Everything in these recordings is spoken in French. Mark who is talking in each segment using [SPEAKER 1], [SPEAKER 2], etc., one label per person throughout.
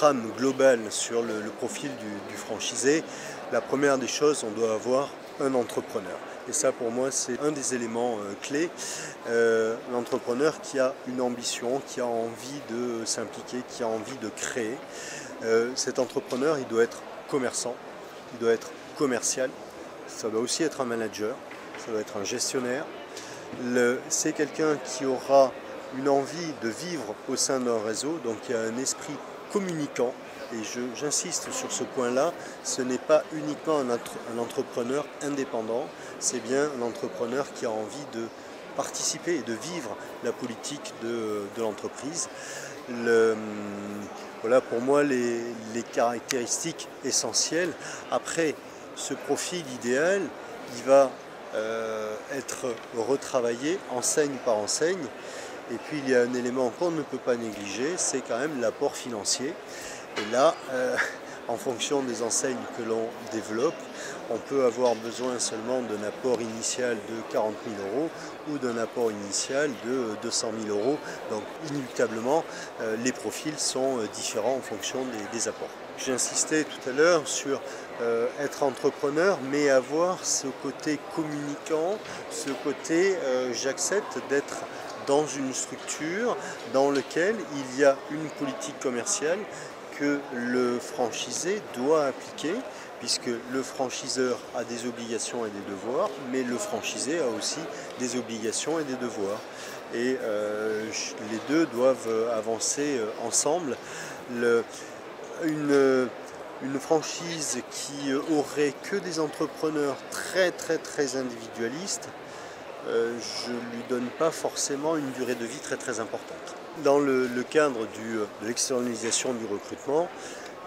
[SPEAKER 1] trame globale sur le profil du franchisé, la première des choses, on doit avoir un entrepreneur. Et ça, pour moi, c'est un des éléments clés. L'entrepreneur qui a une ambition, qui a envie de s'impliquer, qui a envie de créer. Cet entrepreneur, il doit être commerçant, il doit être commercial, ça doit aussi être un manager, ça doit être un gestionnaire. C'est quelqu'un qui aura une envie de vivre au sein d'un réseau, donc il y a un esprit communicant. Et j'insiste sur ce point-là, ce n'est pas uniquement un entrepreneur indépendant, c'est bien un entrepreneur qui a envie de participer et de vivre la politique de l'entreprise. Voilà pour moi les caractéristiques essentielles. Après, ce profil idéal, il va être retravaillé enseigne par enseigne. Et puis il y a un élément qu'on ne peut pas négliger, c'est quand même l'apport financier. Et là, en fonction des enseignes que l'on développe, on peut avoir besoin seulement d'un apport initial de 40 000 € ou d'un apport initial de 200 000 €. Donc inéluctablement, les profils sont différents en fonction des apports. J'ai insisté tout à l'heure sur être entrepreneur, mais avoir ce côté communicant, ce côté j'accepte d'être dans une structure dans laquelle il y a une politique commerciale que le franchisé doit appliquer, puisque le franchiseur a des obligations et des devoirs, mais le franchisé a aussi des obligations et des devoirs. Et les deux doivent avancer ensemble. Une franchise qui aurait que des entrepreneurs très individualistes, je ne lui donne pas forcément une durée de vie très importante. Dans le cadre de l'externalisation du recrutement,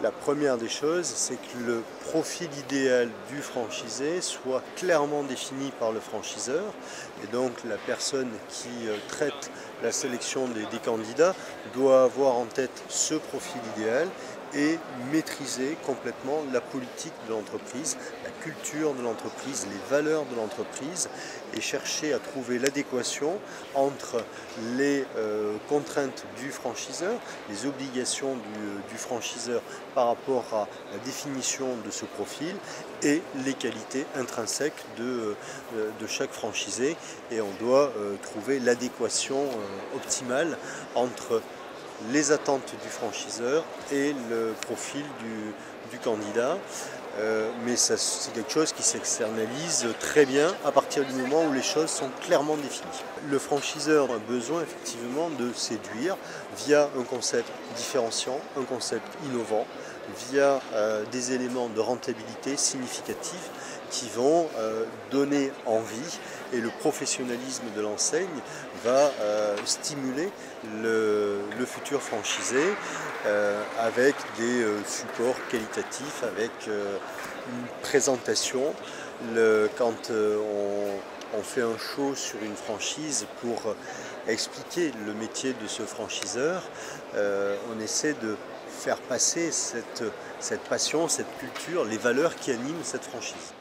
[SPEAKER 1] la première des choses, c'est que le profil idéal du franchisé soit clairement défini par le franchiseur. Et donc la personne qui traite la sélection des candidats doit avoir en tête ce profil idéal et maîtriser complètement la politique de l'entreprise, la culture de l'entreprise, les valeurs de l'entreprise et chercher à trouver l'adéquation entre les contraintes du franchiseur, les obligations du franchiseur par rapport à la définition de ce profil et les qualités intrinsèques de chaque franchisé. Et on doit trouver l'adéquation optimale entre les attentes du franchiseur et le profil du candidat. Mais c'est quelque chose qui s'externalise très bien à partir du moment où les choses sont clairement définies. Le franchiseur a besoin effectivement de séduire via un concept différenciant, un concept innovant, via des éléments de rentabilité significatifs qui vont donner envie, et le professionnalisme de l'enseigne va stimuler le futur franchisé avec des supports qualitatifs, avec une présentation. Quand on fait un show sur une franchise pour expliquer le métier de ce franchiseur, on essaie de faire passer cette passion, cette culture, les valeurs qui animent cette franchise.